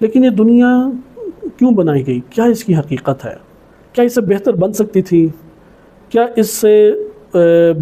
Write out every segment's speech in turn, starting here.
لیکن یہ دنیا کیوں بنائی گئی؟ کیا اس کی حقیقت ہے؟ کیا اس سے بہتر بن سکتی تھی؟ کیا اس سے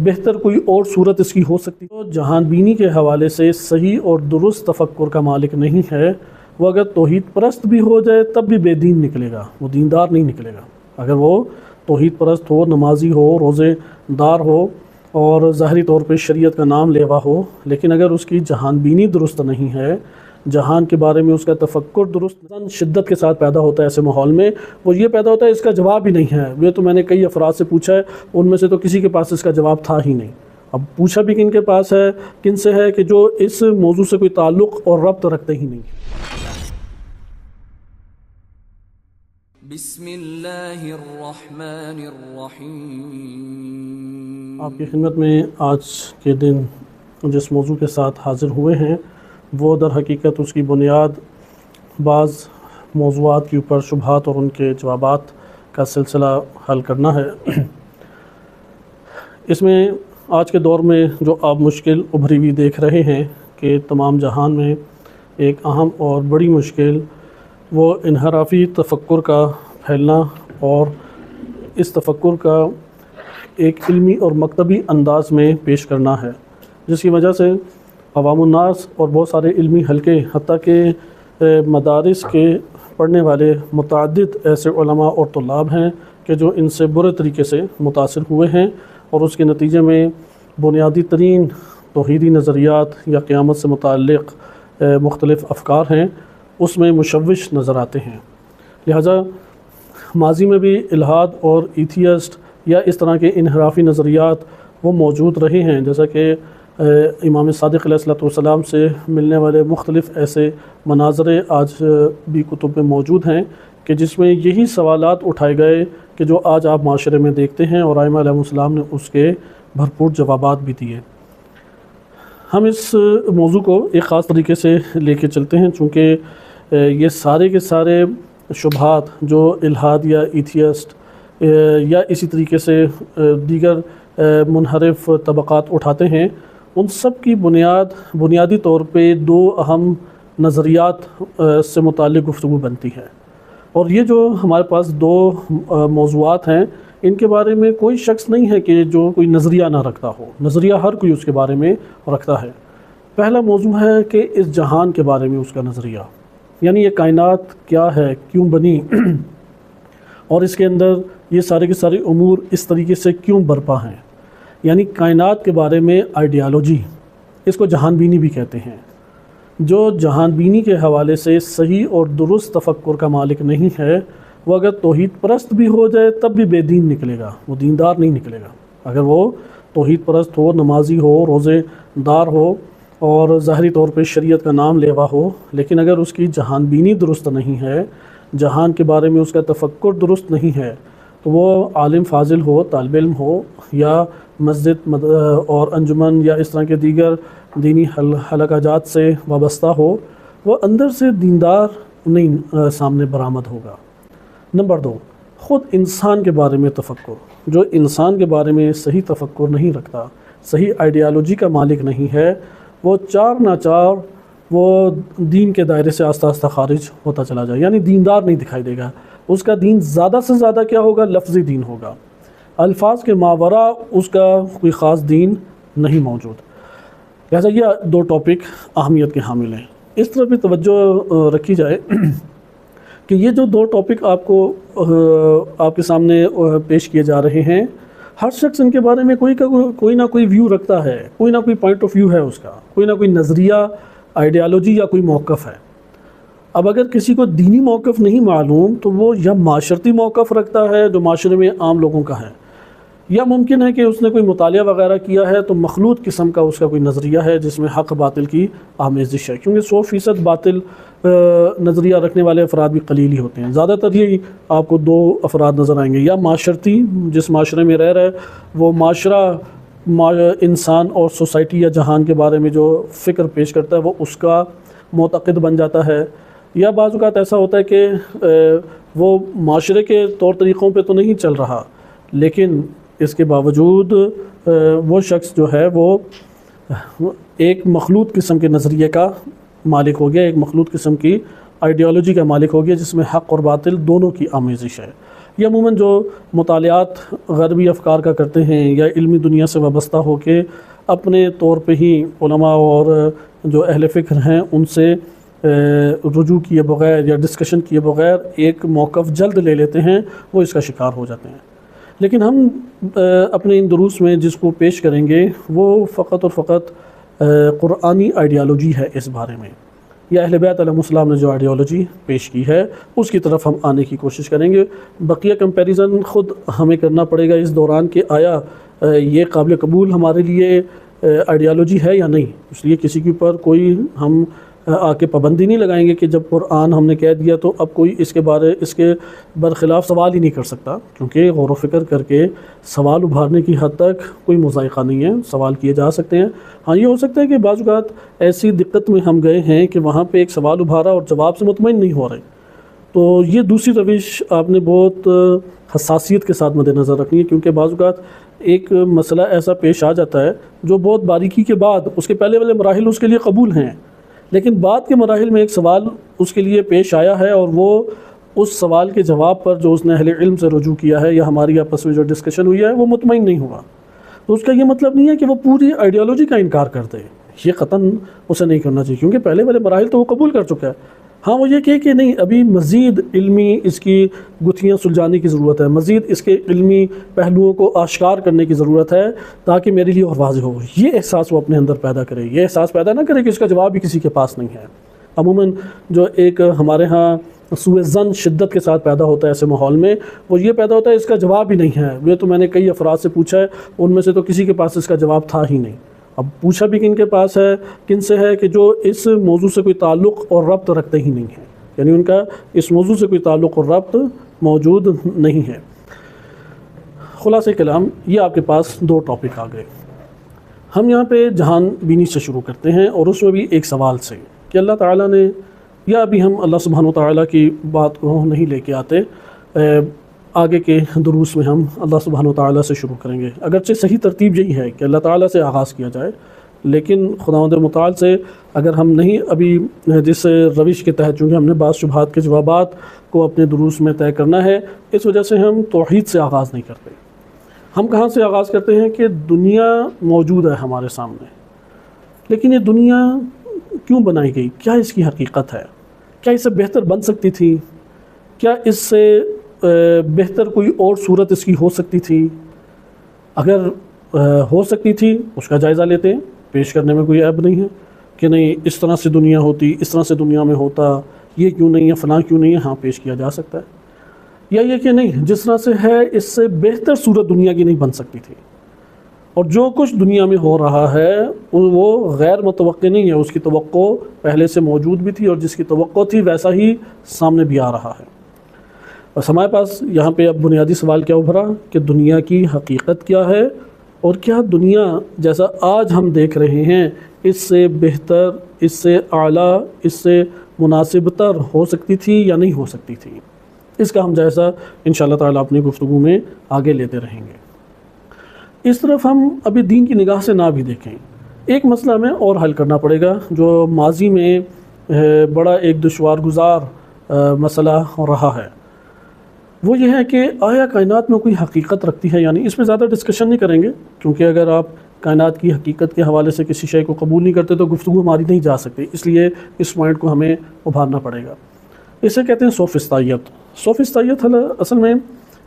بہتر کوئی اور صورت اس کی ہو سکتی؟ تو جہان بینی کے حوالے سے صحیح اور درست تفکر کا مالک نہیں ہے، وہ اگر توحید پرست بھی ہو جائے تب بھی بے دین نکلے گا، وہ دیندار نہیں نکلے گا۔ اگر وہ توحید پرست ہو، نمازی ہو، روزے دار ہو اور ظاہری طور پہ شریعت کا نام لیوا ہو، لیکن اگر اس کی جہان بینی درست نہیں ہے، جہان کے بارے میں اس کا تفکر درست شدت کے ساتھ پیدا ہوتا ہے ایسے ماحول میں، وہ یہ پیدا ہوتا ہے اس کا جواب ہی نہیں ہے۔ یہ تو میں نے کئی افراد سے پوچھا ہے، ان میں سے تو کسی کے پاس اس کا جواب تھا ہی نہیں۔ اب پوچھا بھی کن کے پاس ہے، کن سے ہے کہ جو اس موضوع سے کوئی تعلق اور ربط رکھتے ہی نہیں۔ بسم اللہ الرحمن الرحیم۔ آپ کی خدمت میں آج کے دن جس موضوع کے ساتھ حاضر ہوئے ہیں وہ در حقیقت اس کی بنیاد بعض موضوعات کے اوپر شبہات اور ان کے جوابات کا سلسلہ حل کرنا ہے۔ اس میں آج کے دور میں جو آپ مشکل ابھری ہوئی دیکھ رہے ہیں کہ تمام جہان میں ایک اہم اور بڑی مشکل وہ انحرافی تفکر کا پھیلنا اور اس تفکر کا ایک علمی اور مکتبی انداز میں پیش کرنا ہے، جس کی وجہ سے عوام الناس اور بہت سارے علمی حلقے، حتیٰ کہ مدارس کے پڑھنے والے متعدد ایسے علماء اور طلاب ہیں کہ جو ان سے برے طریقے سے متاثر ہوئے ہیں، اور اس کے نتیجے میں بنیادی ترین توحیدی نظریات یا قیامت سے متعلق مختلف افکار ہیں اس میں مشوش نظر آتے ہیں۔ لہٰذا ماضی میں بھی الحاد اور ایتھیسٹ یا اس طرح کے انحرافی نظریات وہ موجود رہے ہیں، جیسا کہ امام صادق علیہ السلام سے ملنے والے مختلف ایسے مناظرے آج بھی کتب میں موجود ہیں کہ جس میں یہی سوالات اٹھائے گئے کہ جو آج آپ معاشرے میں دیکھتے ہیں، اور ائمہ علیہ السلام نے اس کے بھرپور جوابات بھی دیے۔ ہم اس موضوع کو ایک خاص طریقے سے لے کے چلتے ہیں، چونکہ یہ سارے کے سارے شبہات جو الحاد یا ایتھیسٹ یا اسی طریقے سے دیگر منحرف طبقات اٹھاتے ہیں، ان سب کی بنیادی طور پہ دو اہم نظریات سے متعلق گفتگو بنتی ہے، اور یہ جو ہمارے پاس دو موضوعات ہیں ان کے بارے میں کوئی شخص نہیں ہے کہ جو کوئی نظریہ نہ رکھتا ہو، نظریہ ہر کوئی اس کے بارے میں رکھتا ہے۔ پہلا موضوع ہے کہ اس جہان کے بارے میں اس کا نظریہ، یعنی یہ کائنات کیا ہے، کیوں بنی، اور اس کے اندر یہ سارے کے سارے امور اس طریقے سے کیوں برپا ہیں، یعنی کائنات کے بارے میں آئیڈیالوجی، اس کو جہان بینی بھی کہتے ہیں۔ جو جہان بینی کے حوالے سے صحیح اور درست تفکر کا مالک نہیں ہے، وہ اگر توحید پرست بھی ہو جائے تب بھی بے دین نکلے گا، وہ دیندار نہیں نکلے گا۔ اگر وہ توحید پرست ہو، نمازی ہو، روزے دار ہو اور ظاہری طور پہ شریعت کا نام لیوا ہو، لیکن اگر اس کی جہان بینی درست نہیں ہے، جہان کے بارے میں اس کا تفکر درست نہیں ہے، تو وہ عالم فاضل ہو، طالب علم ہو، یا مسجد اور انجمن یا اس طرح کے دیگر دینی حلقہ جات سے وابستہ ہو، وہ اندر سے دیندار نہیں سامنے برآمد ہوگا۔ نمبر 2، خود انسان کے بارے میں تفکر، جو انسان کے بارے میں صحیح تفکر نہیں رکھتا، صحیح آئیڈیالوجی کا مالک نہیں ہے، وہ چار ناچار وہ دین کے دائرے سے آہستہ آہستہ خارج ہوتا چلا جائے، یعنی دیندار نہیں دکھائی دے گا۔ اس کا دین زیادہ سے زیادہ کیا ہوگا؟ لفظی دین ہوگا، الفاظ کے ماورا اس کا کوئی خاص دین نہیں موجود۔ لہٰذا یہ دو ٹاپک اہمیت کے حامل ہیں، اس طرح بھی توجہ رکھی جائے کہ یہ جو دو ٹاپک آپ کے سامنے پیش کیے جا رہے ہیں، ہر شخص ان کے بارے میں کوئی نہ کوئی ویو رکھتا ہے، کوئی نہ کوئی پوائنٹ آف ویو ہے اس کا، کوئی نہ کوئی نظریہ، آئیڈیالوجی یا کوئی موقف ہے۔ اب اگر کسی کو دینی موقف نہیں معلوم تو وہ یا معاشرتی موقف رکھتا ہے جو معاشرے میں عام لوگوں کا ہے، یا ممکن ہے کہ اس نے کوئی مطالعہ وغیرہ کیا ہے تو مخلوط قسم کا اس کا کوئی نظریہ ہے جس میں حق باطل کی آمیزش ہے، کیونکہ 100% باطل نظریہ رکھنے والے افراد بھی قلیل ہی ہوتے ہیں۔ زیادہ تر یہ آپ کو دو افراد نظر آئیں گے، یا معاشرتی، جس معاشرے میں رہ رہے وہ معاشرہ انسان اور سوسائٹی یا جہان کے بارے میں جو فکر پیش کرتا ہے وہ اس کا معتقد بن جاتا ہے، یا بعض اوقات ایسا ہوتا ہے کہ وہ معاشرے کے طور طریقوں پہ تو نہیں چل رہا، لیکن اس کے باوجود وہ شخص جو ہے وہ ایک مخلوط قسم کے نظریے کا مالک ہو گیا، ایک مخلوط قسم کی آئیڈیالوجی کا مالک ہو گیا جس میں حق اور باطل دونوں کی آمیزش ہے۔ یہ عموماً جو مطالعات غربی افکار کا کرتے ہیں یا علمی دنیا سے وابستہ ہو کے اپنے طور پہ ہی علماء اور جو اہل فکر ہیں ان سے رجوع کیے بغیر یا ڈسکشن کیے بغیر ایک موقف جلد لے لیتے ہیں، وہ اس کا شکار ہو جاتے ہیں۔ لیکن ہم اپنے ان دروس میں جس کو پیش کریں گے وہ فقط اور فقط قرآنی آئیڈیالوجی ہے اس بارے میں، یا اہل بیت علیہ السلام نے جو آئیڈیالوجی پیش کی ہے اس کی طرف ہم آنے کی کوشش کریں گے۔ بقیہ کمپیریزن خود ہمیں کرنا پڑے گا اس دوران کہ آیا یہ قابل قبول ہمارے لیے آئیڈیالوجی ہے یا نہیں۔ اس لیے کسی کے اوپر کوئی ہم آ کے پابندی نہیں لگائیں گے کہ جب قرآن ہم نے کہہ دیا تو اب کوئی اس کے برخلاف سوال ہی نہیں کر سکتا، کیونکہ غور و فکر کر کے سوال ابھارنے کی حد تک کوئی مذائقہ نہیں ہے، سوال کیے جا سکتے ہیں۔ ہاں یہ ہو سکتا ہے کہ بعض اوقات ایسی دقت میں ہم گئے ہیں کہ وہاں پہ ایک سوال ابھارا اور جواب سے مطمئن نہیں ہو رہے، تو یہ دوسری روش آپ نے بہت حساسیت کے ساتھ مد نظر رکھنی ہے، کیونکہ بعض اوقات ایک مسئلہ ایسا پیش آ جاتا ہے جو بہت باریکی کے بعد اس کے پہلے والے مراحل اس کے لیے قبول ہیں، لیکن بعد کے مراحل میں ایک سوال اس کے لیے پیش آیا ہے اور وہ اس سوال کے جواب پر جو اس نے اہل علم سے رجوع کیا ہے یا ہماری آپس میں جو ڈسکشن ہوئی ہے وہ مطمئن نہیں ہوا، تو اس کا یہ مطلب نہیں ہے کہ وہ پوری آئیڈیالوجی کا انکار کر دے، یہ قطعاً اسے نہیں کرنا چاہیے، کیونکہ پہلے والے مراحل تو وہ قبول کر چکا ہے۔ ہاں وہ یہ کہ نہیں، ابھی مزید علمی اس کی گتھیاں سلجھانے کی ضرورت ہے، مزید اس کے علمی پہلوؤں کو آشکار کرنے کی ضرورت ہے تاکہ میرے لیے اور واضح ہو۔ یہ احساس وہ اپنے اندر پیدا کرے، یہ احساس پیدا نہ کرے کہ اس کا جواب بھی کسی کے پاس نہیں ہے۔ عموماً جو ایک ہمارے ہاں سوء ظن شدت کے ساتھ پیدا ہوتا ہے ایسے ماحول میں، وہ یہ پیدا ہوتا ہے اس کا جواب ہی نہیں ہے۔ یہ تو میں نے کئی افراد سے پوچھا ہے، ان میں سے تو کسی کے پاس اس کا جواب تھا ہی نہیں۔ اب پوچھا بھی کن کے پاس ہے، کن سے ہے کہ جو اس موضوع سے کوئی تعلق اور ربط رکھتے ہی نہیں ہیں، یعنی ان کا اس موضوع سے کوئی تعلق اور ربط موجود نہیں ہے۔ خلاصہ کلام یہ آپ کے پاس دو ٹاپک آ گئے۔ ہم یہاں پہ جہان بینی سے شروع کرتے ہیں اور اس میں بھی ایک سوال سے کہ اللہ تعالیٰ نے، یا ابھی ہم اللہ سبحانہ و تعالیٰ کی بات کو نہیں لے کے آتے، آگے کے دروس میں ہم اللہ سبحانہ و تعالیٰ سے شروع کریں گے، اگرچہ صحیح ترتیب یہی ہے کہ اللہ تعالیٰ سے آغاز کیا جائے، لیکن خداوند متعال سے اگر ہم نہیں ابھی جس روش کے تحت، چونکہ ہم نے بعض شبہات کے جوابات کو اپنے دروس میں طے کرنا ہے، اس وجہ سے ہم توحید سے آغاز نہیں کرتے۔ ہم کہاں سے آغاز کرتے ہیں کہ دنیا موجود ہے ہمارے سامنے، لیکن یہ دنیا کیوں بنائی گئی؟ کیا اس کی حقیقت ہے؟ کیا اس سے بہتر بن سکتی تھی؟ کیا اس سے بہتر کوئی اور صورت اس کی ہو سکتی تھی؟ اگر ہو سکتی تھی اس کا جائزہ لیتے ہیں، پیش کرنے میں کوئی عیب نہیں ہے کہ نہیں اس طرح سے دنیا ہوتی، اس طرح سے دنیا میں ہوتا، یہ کیوں نہیں ہے، فلاں کیوں نہیں ہے، ہاں پیش کیا جا سکتا ہے۔ یا یہ کہ نہیں جس طرح سے ہے اس سے بہتر صورت دنیا کی نہیں بن سکتی تھی، اور جو کچھ دنیا میں ہو رہا ہے وہ غیر متوقع نہیں ہے، اس کی توقع پہلے سے موجود بھی تھی، اور جس کی توقع تھی ویسا ہی سامنے بھی آ رہا ہے۔ بس ہمارے پاس یہاں پہ اب بنیادی سوال کیا ابھرا کہ دنیا کی حقیقت کیا ہے، اور کیا دنیا جیسا آج ہم دیکھ رہے ہیں اس سے بہتر، اس سے اعلیٰ، اس سے مناسب تر ہو سکتی تھی یا نہیں ہو سکتی تھی؟ اس کا ہم جائزہ انشاءاللہ تعالیٰ اپنی گفتگو میں آگے لیتے رہیں گے۔ اس طرف ہم ابھی دین کی نگاہ سے نہ بھی دیکھیں، ایک مسئلہ ہمیں اور حل کرنا پڑے گا جو ماضی میں بڑا ایک دشوار گزار مسئلہ رہا ہے، وہ یہ ہے کہ آیا کائنات میں کوئی حقیقت رکھتی ہے؟ یعنی اس میں زیادہ ڈسکشن نہیں کریں گے، کیونکہ اگر آپ کائنات کی حقیقت کے حوالے سے کسی شے کو قبول نہیں کرتے تو گفتگو ہماری نہیں جا سکتی، اس لیے اس پوائنٹ کو ہمیں ابھارنا پڑے گا۔ اسے کہتے ہیں سوفسطائیت۔ سوفسطائیت اصل میں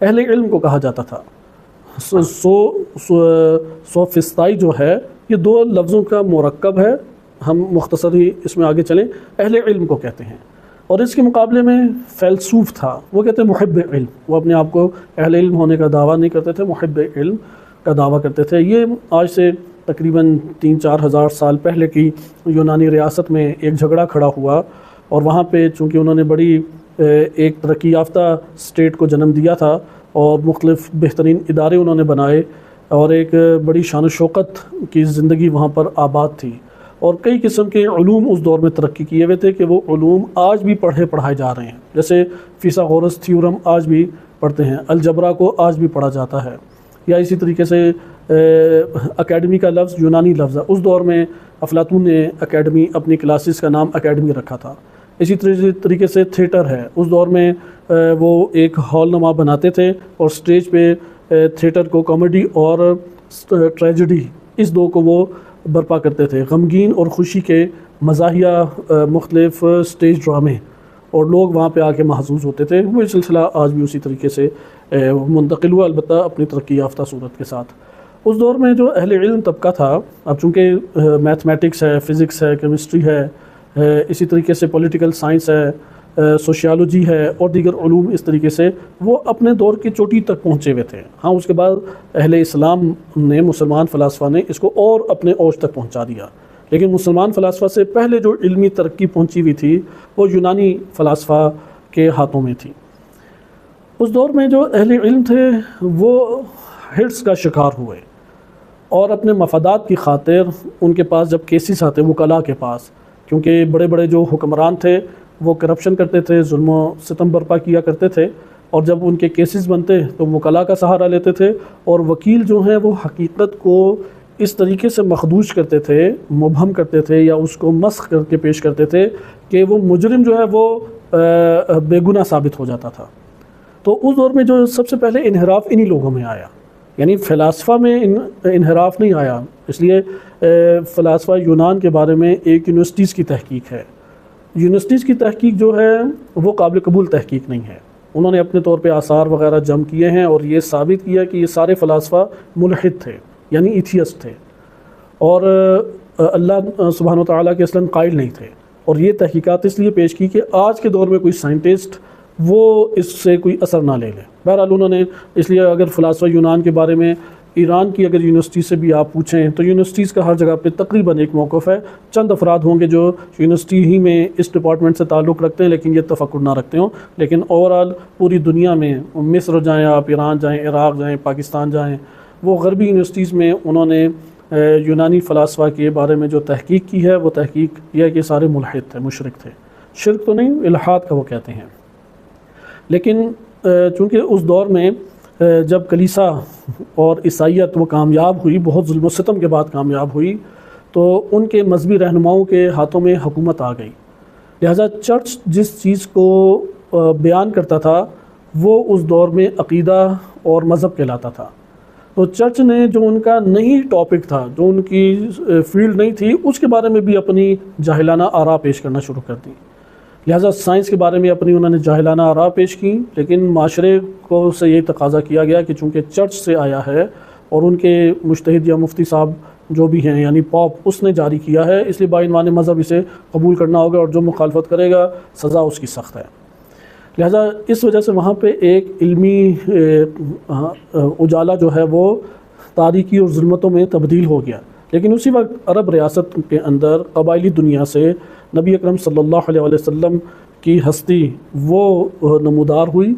اہل علم کو کہا جاتا تھا۔ سوفسطائی جو ہے یہ دو لفظوں کا مرکب ہے، ہم مختصر ہی اس میں آگے چلیں۔ اہل علم کو کہتے ہیں، اور اس کے مقابلے میں فیلسوف تھا، وہ کہتے ہیں محب علم۔ وہ اپنے آپ کو اہل علم ہونے کا دعویٰ نہیں کرتے تھے، محب علم کا دعویٰ کرتے تھے۔ یہ آج سے تقریباً 3-4 ہزار سال پہلے کی یونانی ریاست میں ایک جھگڑا کھڑا ہوا، اور وہاں پہ چونکہ انہوں نے بڑی ایک ترقی یافتہ اسٹیٹ کو جنم دیا تھا، اور مختلف بہترین ادارے انہوں نے بنائے، اور ایک بڑی شان و شوکت کی زندگی وہاں پر آباد تھی، اور کئی قسم کے علوم اس دور میں ترقی کیے ہوئے تھے کہ وہ علوم آج بھی پڑھائے جا رہے ہیں، جیسے فیثاغورس تھیورم آج بھی پڑھتے ہیں، الجبرا کو آج بھی پڑھا جاتا ہے، یا اسی طریقے سے اکیڈمی کا لفظ یونانی لفظ ہے۔ اس دور میں افلاطون نے اکیڈمی، اپنی کلاسز کا نام اکیڈمی رکھا تھا۔ اسی طریقے سے تھیٹر ہے، اس دور میں وہ ایک ہال نما بناتے تھے اور سٹیج پہ تھیٹر کو کامیڈی اور ٹریجڈی اس دو کو وہ برپا کرتے تھے، غمگین اور خوشی کے مزاحیہ مختلف سٹیج ڈرامے، اور لوگ وہاں پہ آ کے محظوظ ہوتے تھے۔ وہ سلسلہ آج بھی اسی طریقے سے منتقل ہوا، البتہ اپنی ترقی یافتہ صورت کے ساتھ۔ اس دور میں جو اہل علم طبقہ تھا، اب چونکہ میتھمیٹکس ہے، فزکس ہے، کیمسٹری ہے، اسی طریقے سے پولیٹیکل سائنس ہے، سوشیالوجی ہے اور دیگر علوم، اس طریقے سے وہ اپنے دور کی چوٹی تک پہنچے ہوئے تھے۔ ہاں، اس کے بعد اہل اسلام نے، مسلمان فلاسفہ نے اس کو اور اپنے اوج تک پہنچا دیا، لیکن مسلمان فلاسفہ سے پہلے جو علمی ترقی پہنچی ہوئی تھی وہ یونانی فلاسفہ کے ہاتھوں میں تھی۔ اس دور میں جو اہل علم تھے وہ ہرس کا شکار ہوئے، اور اپنے مفادات کی خاطر ان کے پاس جب کیسز آتے وکلاء کے پاس، کیونکہ بڑے بڑے جو حکمران تھے وہ کرپشن کرتے تھے، ظلم و ستم برپا کیا کرتے تھے، اور جب ان کے کیسز بنتے تو وکلاء کا سہارا لیتے تھے، اور وکیل جو ہیں وہ حقیقت کو اس طریقے سے مخدوش کرتے تھے، مبہم کرتے تھے، یا اس کو مسخ کر کے پیش کرتے تھے کہ وہ مجرم جو ہے وہ بے گناہ ثابت ہو جاتا تھا۔ تو اس دور میں جو سب سے پہلے انحراف انہی لوگوں میں آیا، یعنی فلاسفہ میں انحراف نہیں آیا۔ اس لیے فلاسفہ یونان کے بارے میں ایک یونیورسٹیز کی تحقیق ہے، یونیورسٹیز کی تحقیق جو ہے وہ قابل قبول تحقیق نہیں ہے۔ انہوں نے اپنے طور پہ آثار وغیرہ جمع کیے ہیں اور یہ ثابت کیا کہ یہ سارے فلاسفہ ملحد تھے، یعنی ایتھیسٹ تھے، اور اللہ سبحانہ و تعالیٰ کے اصلاً قائل نہیں تھے۔ اور یہ تحقیقات اس لیے پیش کی کہ آج کے دور میں کوئی سائنٹسٹ وہ اس سے کوئی اثر نہ لے لے۔ بہرحال انہوں نے اس لیے، اگر فلاسفہ یونان کے بارے میں ایران کی اگر یونیورسٹی سے بھی آپ پوچھیں تو یونیورسٹیز کا ہر جگہ پہ تقریباً ایک موقف ہے، چند افراد ہوں گے جو یونیورسٹی ہی میں اس ڈپارٹمنٹ سے تعلق رکھتے ہیں لیکن یہ تفکر نہ رکھتے ہوں، لیکن اوورآل پوری دنیا میں، مصر جائیں آپ، ایران جائیں، عراق جائیں، پاکستان جائیں، وہ غربی یونیورسٹیز میں انہوں نے یونانی فلاسفہ کے بارے میں جو تحقیق کی ہے وہ تحقیق یہ ہے کہ سارے ملحد تھے، مشرک تھے، شرک تو نہیں، الحاد کا وہ کہتے ہیں۔ لیکن چونکہ اس دور میں جب کلیسا اور عیسائیت وہ کامیاب ہوئی، بہت ظلم و ستم کے بعد کامیاب ہوئی، تو ان کے مذہبی رہنماؤں کے ہاتھوں میں حکومت آ گئی، لہٰذا چرچ جس چیز کو بیان کرتا تھا وہ اس دور میں عقیدہ اور مذہب کہلاتا تھا۔ تو چرچ نے جو ان کا نہیں ٹاپک تھا، جو ان کی فیلڈ نہیں تھی، اس کے بارے میں بھی اپنی جاہلانہ آراء پیش کرنا شروع کر دی۔ لہٰذا سائنس کے بارے میں اپنی انہوں نے جاہلانہ آراء پیش کی، لیکن معاشرے کو سے یہ تقاضا کیا گیا کہ چونکہ چرچ سے آیا ہے اور ان کے مجتہد یا مفتی صاحب جو بھی ہیں، یعنی پاپ، اس نے جاری کیا ہے، اس لیے بعنوان مذہب اسے قبول کرنا ہوگا، اور جو مخالفت کرے گا سزا اس کی سخت ہے۔ لہٰذا اس وجہ سے وہاں پہ ایک علمی اجالا جو ہے وہ تاریکی اور ظلمتوں میں تبدیل ہو گیا۔ لیکن اسی وقت عرب ریاست کے اندر قبائلی دنیا سے نبی اکرم صلی اللہ علیہ وسلم کی ہستی وہ نمودار ہوئی،